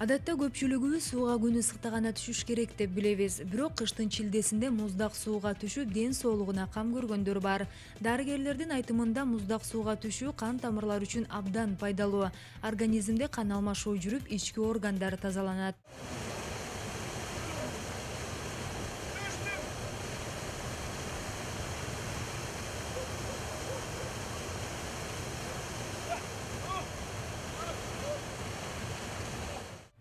Адатта көпчүлүгүбүз сууга күн ысыктаган түшүш керек деп билебиз. Бирок кыштын чилдесинде муздак сууга түшүп, ден соолугуна кам көргөндөр бар. Дарыгерлердин айтымында муздак сууга түшүү кан тамырлар үчүн абдан пайдалуу. Организмде кан алмашуу жүрүп, ички органдар тазаланат.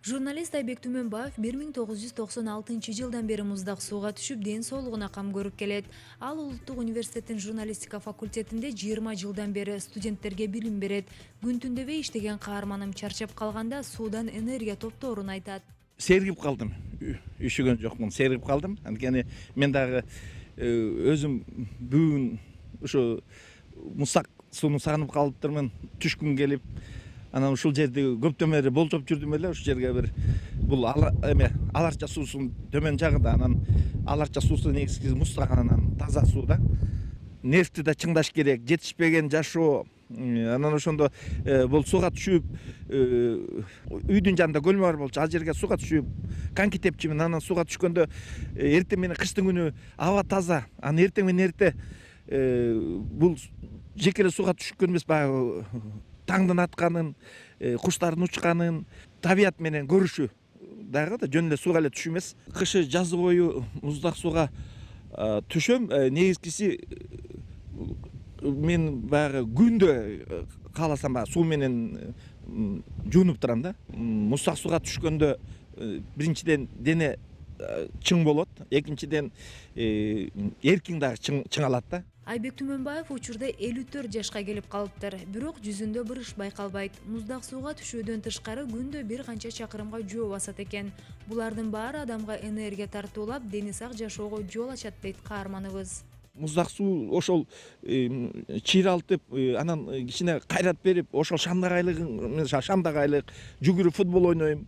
Журналист Айбек Түмөнбаев 1996 жылдан бери муздак сууга түшүп, ден соолугуна кам көрүп келет. Ал Улуттук университеттин журналистика факультетинде 20 жылдан бери студенттерге билим берет. Күн түндөбөй иштеген каарманым чарчап калганда суудан энергия топторун айтат. Сергип калдым. Üşüгөн жокмун, сергип калдым. Анткени мен дагы өзүм бүгүн ушу муздак сууну сагынып калыптырмын. Түшкүм келип, анан ушул жерде көптөн бери болжоп жүрдүм эле. Ушул жерге бир бул аларча суусунун төмөн жагында, анан аларча суусу негизги муздак, анан таза суу да. Нефти да чыңдаш керек, жетишпеген жашоо. Анан ошондо бул сууга түшүп, үйдүн жанында көлмө бар болчу, ал жерге сууга түшүп, коньки тепчүмүн. Анан сууга түшкөндө эртең менен кыштын күнү аба таза. Анан эртең менен эрте бул жеке эле сууга түшкөн эмес, баягы таңдын атканын, куштардын учканын, табият менен көрүшү дагы да жөн эле сууга эле түшүү эмес. Кышы жазы бою муздак сууга түшөм. Негизгиси мен баягы күндө кааласам баягы суу менен жуунуп турам да. Муздак сууга түшкөндө биринчиден дене чың болот, экинчиден эркиң дагы чыңалат да. Айбек Түмөнбаев учурда 54 жашка келип калыптыр. Бирок жүзүндө бырыш байкалбайт. Муздак сууга түшүүдөн тышкары күндө бир канча чакырымга жөө басат экен. Булардын баары адамга энергия тартуулап, дени сак жашоого жол ачат дейт каарманыбыз. Муздак суу ошол чыйралтып, анан кичине кайрат берип, ошол шамдагайлык, жүгүрүп футбол ойнойм.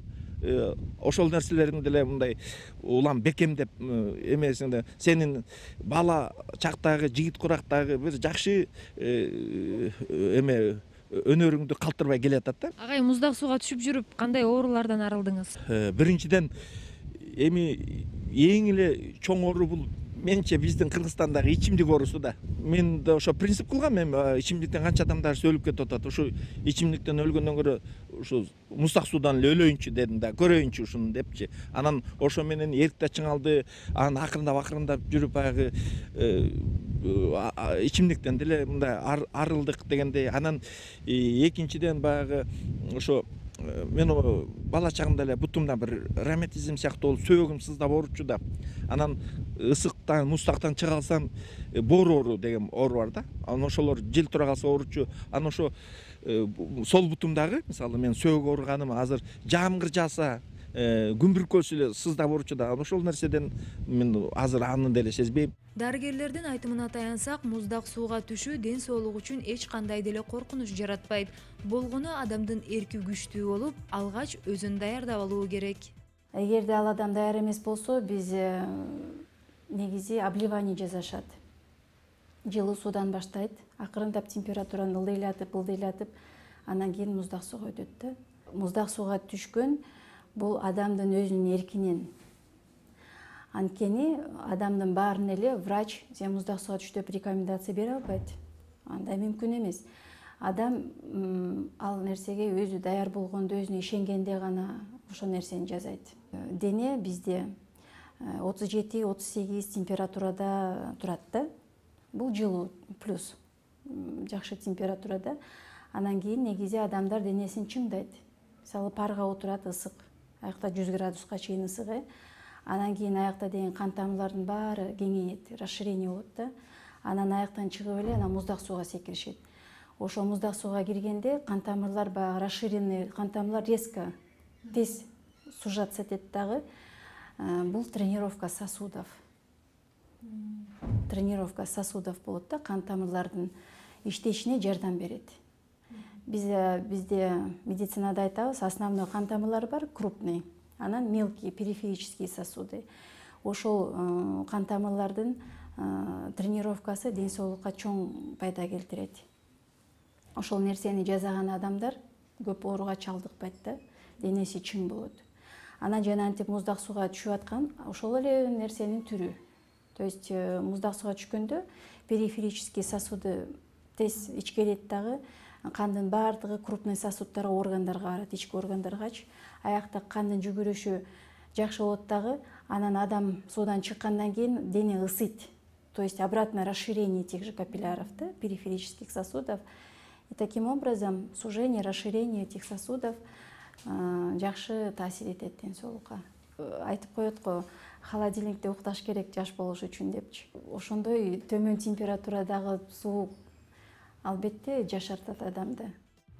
Ошол нерселерин деле мындай улам бекемдеп эмесинде сенин бала чактагы, жигит курактагы бир жакшы өнөрүңдү калтырбай келатат да. Агай, муздак сууга түшүп жүрүп кандай оорулардан арылдыңыз? Биринчиден эң эле чоң оору бул менче биздин Кыргызстандагы ичимдик оорусу да. Мен да ошо принцип кылгам, мен ичимдиктен канча адамдар өлүп кетип атат. Ушу ичимдиктен өлгөндөн көрө ушу муздак суудан эле өлөйүнчү дедим да, көрөйүнчү ушуну депчи. Анан ошо менен эрк да чыңалды. Анан акырындап жүрүп баягы ичимдиктен деле мындай арылдык дегендей. Анан экинчиден баягы ошо мен бала чагымда эле бутумда бир ревматизм сыяктуу болуп, сөөгүм сыздап ооручу да. Анан ысыктан, муздактан чыга алсам, боор оору деген оору бар да. Анан ошолор жел тура калса ооручу. Анан ошо сол бутумдагы, мисалы мен сөөгү ооруганым азыр жаамгыр жааса, күн бүркөлсө эле сыздап ооручу да. Ошол нерседен мен азыр аны деле сезбейм. Дарыгерлердин айтымына таянсак, муздак сууга түшүү ден соолук үчүн эч кандай деле коркунуч жаратпайт. Болгону адамдын эрки күчтүү болуп, алгач өзүн даярдап алуу керек. Эгерде ал адам даяр эмес болсо, биз негизи обливание жасашат. Жылуу суудан баштайт, акырындап температураны ылдыйлатып, анан кийин муздак сууга өтөт да. Муздак сууга түшкөн бул адамдын өзүнүн эркинен. Анткени адамдын баарын эле врач сен муздак сууга түш деп рекомендация бере албайт. Андай мүмкүн эмес. Адам ал нерсеге өзү даяр болгондо, өзүнө ишенгенде гана ошол нерсени жасайт. Дене бизде 37-38 температурада турат да. Бул жылуу плюс жакшы температурада. Анан кийин негизи адамдар денесин чыңдайт. Мисалы парга отурат, ысык. Аякта 100 градуска чейин ысык. Анан кийин аякта деген кан тамырлардын баары кеңейет, расширение болот да. Анан аяктан чыгып эле анан муздак сууга секиришет. Ошо муздак сууга киргенде кан тамырлар баягы расширенный кан тамырлар резко тез сужаться этет дагы. Бул тренировка сосудов. Тренировка сосудов болот да, кан тамырлардын иштешине жардам берет. Бизде медицинада айтабыз, основной кан тамырлар бар, крупный. Анан мелкие периферические сосуды. Ошол кан тамырлардын тренировкасы ден соолукка чоң пайда келтирет. Ошол нерсени жасаган адамдар көп ооруга чалдыкпайт да, денеси чың болот. анан жанагынтип муздак сууга түшүп аткан ошол эле нерсенин түрү. То есть муздак сууга түшкөндө периферический сосуды тез ичкерет дагы, кандын баардыгы крупный сосудтарга, органдарга барат, ички органдаргачы. Аякта кандын жүгүрүшү жакшы болот дагы, анан адам суудан чыккандан кийин дене ысыйт. То есть обратное расширение тех же капилляров, да, периферических сосудов. И таким образом сужение, расширение этих сосудов жакшы таасир этет ден соолукка. Айтып коет го, холодильникте укташ керек жаш болуш үчүн депчи. Ошондой төмөн температурадагы суу албетте жашартат адамды.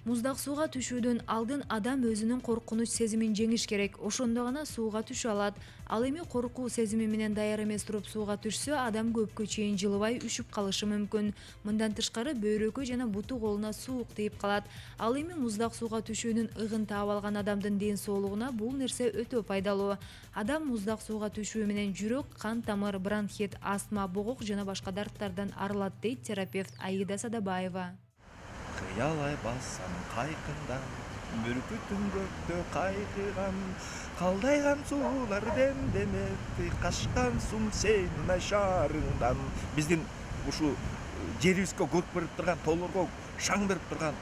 Муздак сууга түшүүдөн алдын адам өзүнүн коркунуч сезимин жеңиш керек. Ошондо гана сууга түшө алат. Ал эми коркуу сезими менен даяр эмес туруп сууга түшсө, адам көпкө чейин жылыбай үшүп калышы мүмкүн. Мындан тышкары бөйрөккө жана буту колуна суук тийип калат. Ал эми муздак сууга түшүүнүн ыгын таап алган адамдын ден соолугуна бул нерсе өтө пайдалуу. Адам муздак сууга түшүү менен жүрөк, кан тамыр, бронхит, астма, богок жана башка дарттардан арылат дейт терапевт Аида Садабаева. Кыялай бассам кайкыңдан, бүркүтүн көктө кайкыган, калдайган суулар демдемекти, качкан сум сенин ашарыңдан. Биздин ушу жерибизге көрүп берип турган, тоолорго шаң берип турган,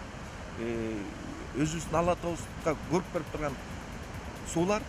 өзүбүздүн ала тоостукка көрүп берип турган суулар.